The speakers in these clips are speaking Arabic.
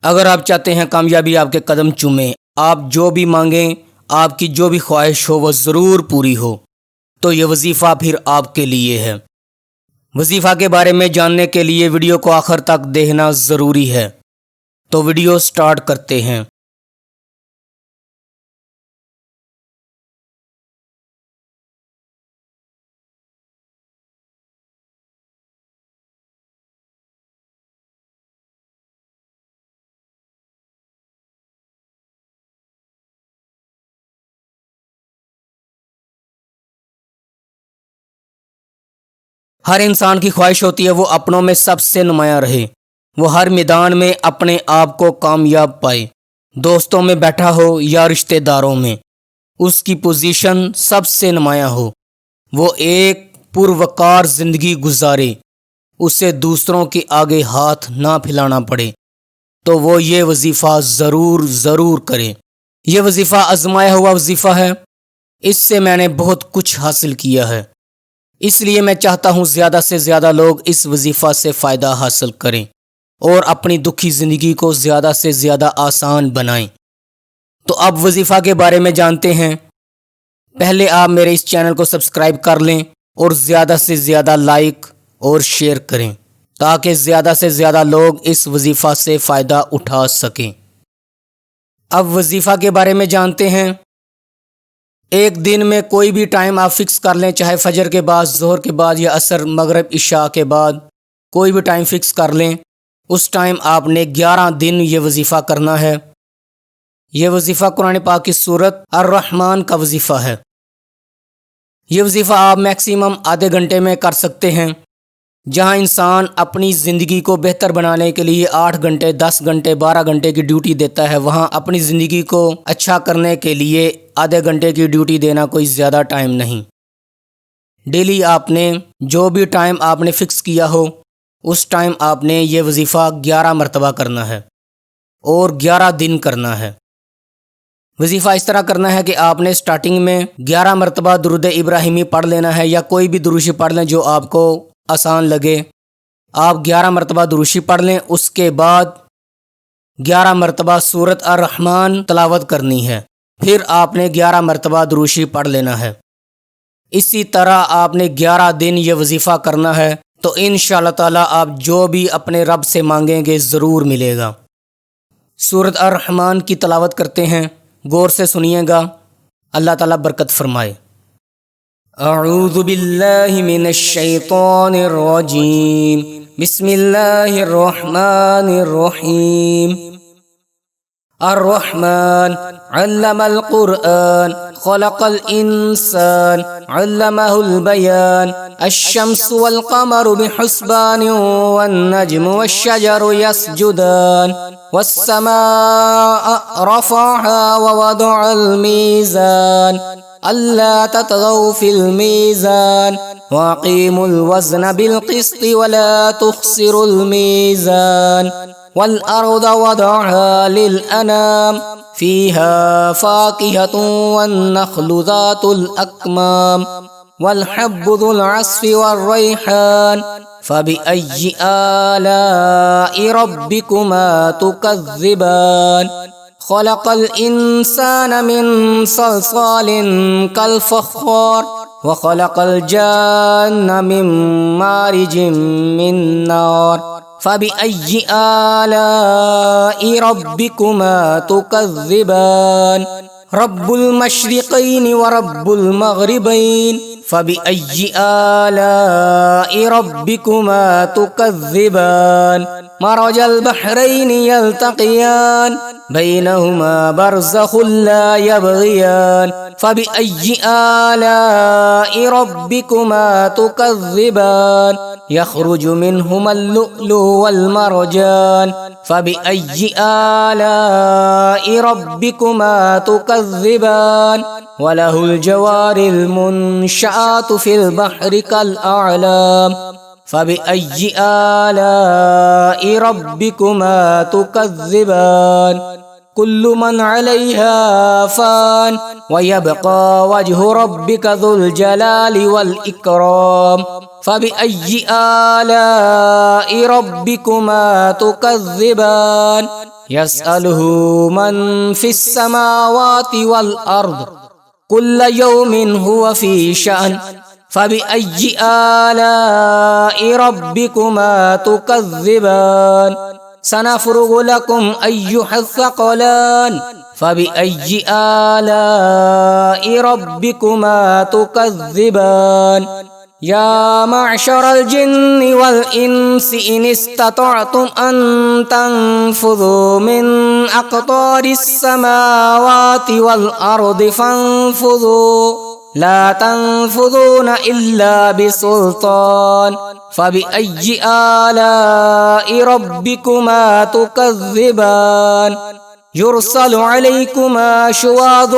اگر آپ چاہتے ہیں کامیابی آپ کے قدم چومیں، آپ جو بھی مانگیں، آپ کی جو بھی خواہش ہو وہ ضرور پوری ہو، تو یہ وظیفہ پھر آپ کے لیے ہے۔ وظیفہ کے بارے میں جاننے کے لیے ویڈیو کو آخر تک دیکھنا ضروری ہے۔ تو ویڈیو سٹارٹ کرتے ہیں۔ ہر انسان کی خواہش ہوتی ہے وہ اپنوں میں سب سے نمایاں رہے، وہ ہر میدان میں اپنے آپ کو کامیاب پائے، دوستوں میں بیٹھا ہو یا رشتہ داروں میں اس کی پوزیشن سب سے نمایاں ہو، وہ ایک پروقار زندگی گزارے، اسے دوسروں کے آگے ہاتھ نہ پھیلانا پڑے، تو وہ یہ وظیفہ ضرور کرے۔ یہ وظیفہ آزمایا ہوا وظیفہ ہے، اس سے میں نے بہت کچھ حاصل کیا ہے، اس لیے میں چاہتا ہوں زیادہ سے زیادہ لوگ اس وظیفہ سے فائدہ حاصل کریں اور اپنی دکھی زندگی کو زیادہ سے زیادہ آسان بنائیں۔ تو اب وظیفہ کے بارے میں جانتے ہیں۔ پہلے آپ میرے اس چینل کو سبسکرائب کر لیں اور زیادہ سے زیادہ لائک اور شیئر کریں تاکہ زیادہ سے زیادہ لوگ اس وظیفہ سے فائدہ اٹھا سکیں۔ اب وظیفہ کے بارے میں جانتے ہیں۔ ایک دن میں کوئی بھی ٹائم آپ فکس کر لیں، چاہے فجر کے بعد، ظہر کے بعد یا عصر، مغرب، عشاء کے بعد، کوئی بھی ٹائم فکس کر لیں، اس ٹائم آپ نے 11 دن یہ وظیفہ کرنا ہے۔ یہ وظیفہ قرآن پاک کی سورت الرحمن کا وظیفہ ہے۔ یہ وظیفہ آپ میکسیمم آدھے گھنٹے میں کر سکتے ہیں۔ جہاں انسان اپنی زندگی کو بہتر بنانے کے لیے 8 گھنٹے، 10 گھنٹے، 12 گھنٹے کی ڈیوٹی دیتا ہے، وہاں اپنی زندگی کو اچھا کرنے کے لیے آدھے گھنٹے کی ڈیوٹی دینا کوئی زیادہ ٹائم نہیں۔ ڈیلی آپ نے جو بھی ٹائم آپ نے فکس کیا ہو، اس ٹائم آپ نے یہ وظیفہ 11 مرتبہ کرنا ہے اور 11 دن کرنا ہے۔ وظیفہ اس طرح کرنا ہے کہ آپ نے سٹارٹنگ میں 11 مرتبہ درود ابراہیمی پڑھ لینا ہے، یا کوئی بھی دروشی پڑھ لیں جو آپ کو آسان لگے۔ آپ 11 مرتبہ دروشی پڑھ لیں، اس کے بعد 11 مرتبہ سورت الرحمن تلاوت کرنی ہے، پھر آپ نے 11 مرتبہ دروشی پڑھ لینا ہے۔ اسی طرح آپ نے 11 دن یہ وظیفہ کرنا ہے، تو انشاءاللہ تعالی آپ جو بھی اپنے رب سے مانگیں گے ضرور ملے گا۔ سورت الرحمن کی تلاوت کرتے ہیں، غور سے سنیے گا، اللہ تعالی برکت فرمائے۔ اعوذ باللہ من الشیطان الرجیم، بسم اللہ الرحمن الرحیم۔ الرحمن علم القرآن خلق الانسان علمه البیان الشمس والقمر بحسبان والنجم والشجر يسجدان والسماء رفعها ووضع الميزان ألا تطغوا في الميزان وأقيموا الوزن بالقسط ولا تخسروا الميزان والأرض وضعها للأنام فيها فاكهة والنخل ذات الأكمام والحب ذو العصف والريحان فبأي آلاء ربكما تكذبان خلق الإنسان من صلصال كالفخار وخلق الجان من مارج من نار فبأي آلاء ربكما تكذبان رب المشرقين ورب المغربين فبأي آلاء ربكما تكذبان مرج البحرين يلتقيان بينهما برزخ لا يبغيان فبأي آلاء ربكما تكذبان يخرج منهما اللؤلؤ والمرجان فبأي آلاء ربكما تكذبان وله الجوار المنشآت في البحر كالأعلام فبأي آلاء ربكما تكذبان كل من عليها فان ويبقى وجه ربك ذو الجلال والإكرام فبأي آلاء ربكما تكذبان يسأله من في السماوات والأرض كل يوم هو في شأن فبأي آلاء ربكما تكذبان سنفرغ لكم أيها الثقلان فبأي آلاء ربكما تكذبان يا معشر الجن والإنس إن استطعتم أن تنفذوا من أقطار السماوات والأرض فانفذوا لا تنفذون إلا بسلطان فبأي آلاء ربكما تكذبان يرسل عليكما شواظ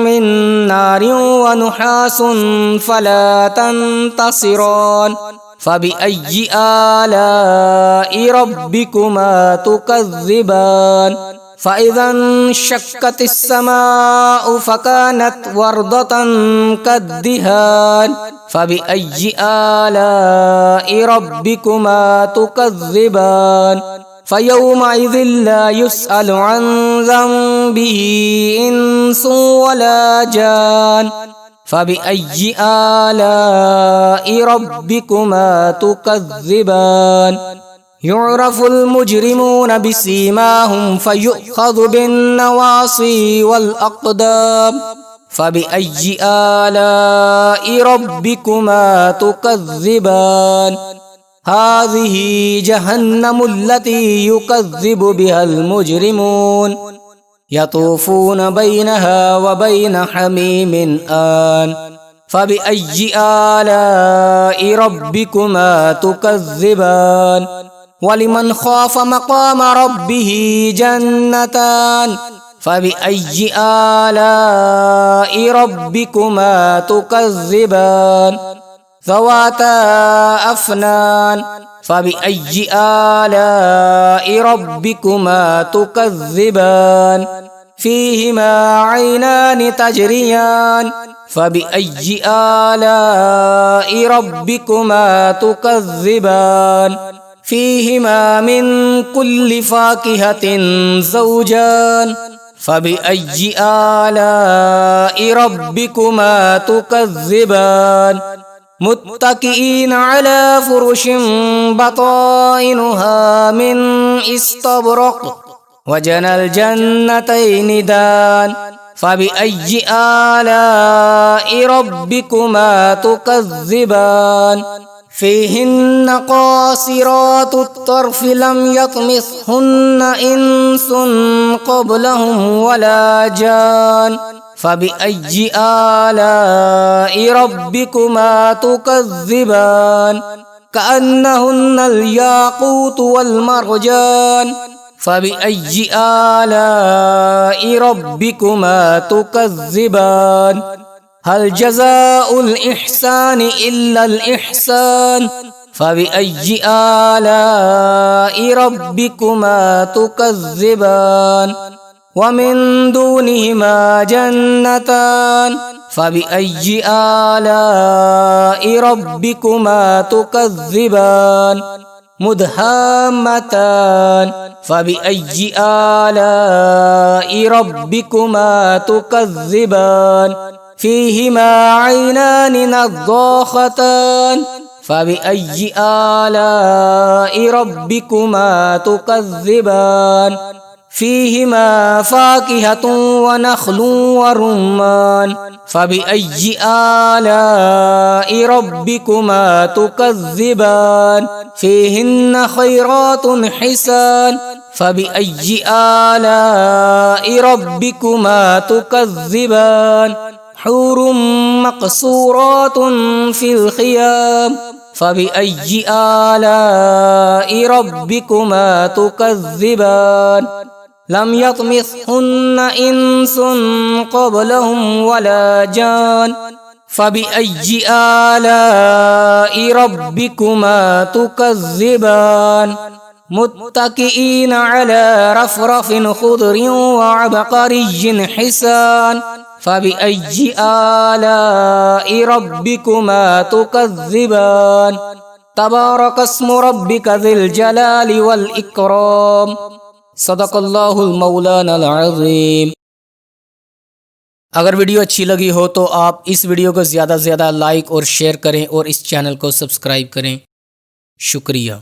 من نار ونحاس فلا تنتصران فبأي آلاء ربكما تكذبان فإذا انشقت السماء فكانت وردة كالدهان فبأي آلاء ربكما تكذبان فيومئذ لا يسأل عن ذنبه إنس ولا جان فبأي آلاء ربكما تكذبان يعرف المجرمون بسيماهم فيؤخذ بالنواصي والأقدام فبأي آلاء ربكما تكذبان هذه جهنم التي يكذب بها المجرمون يطوفون بينها وبين حميم آن فبأي آلاء ربكما تكذبان ولمن خاف مقام ربه جنتان فبأي آلاء ربكما تكذبان ذواتا أفنان فبأي آلاء ربكما تكذبان فيهما عينان تجريان فبأي آلاء ربكما تكذبان فيهما من كل فاكهة زوجان فبأي آلاء ربكما تكذبان متكئين على فرش بطائنها من استبرق وجنى الجنتين دان فبأي آلاء ربكما تكذبان فيهن قاصرات الطرف لم يطمثهن إنس قبلهم ولا جان فبأي آلاء ربكما تكذبان كأنهن الياقوت والمرجان فبأي آلاء ربكما تكذبان هل جزاء الإحسان إلا الإحسان فبأي آلاء ربكما تكذبان ومن دونهما جنتان فبأي آلاء ربكما تكذبان مدهامتان فبأي آلاء ربكما تكذبان فيهما عينان نضاختان فبأي آلاء ربكما تكذبان فيهما فاكهة ونخل ورمان فبأي آلاء ربكما تكذبان فيهن خيرات حسان فبأي آلاء ربكما تكذبان حور مقصورات في الخيام فبأي آلاء ربكما تكذبان لم يطمثهن إنس قبلهم ولا جان فبأي آلاء ربكما تكذبان متكئين على رفرف خضر وعبقري حسان فبأي آلاء ربكما تكذبان تبارك اسم ربك ذي الجلال والإكرام صدق اللہ المولانا العظیم۔ اگر ویڈیو اچھی لگی ہو تو آپ اس ویڈیو کو زیادہ سے زیادہ لائک اور شیئر کریں اور اس چینل کو سبسکرائب کریں۔ شکریہ۔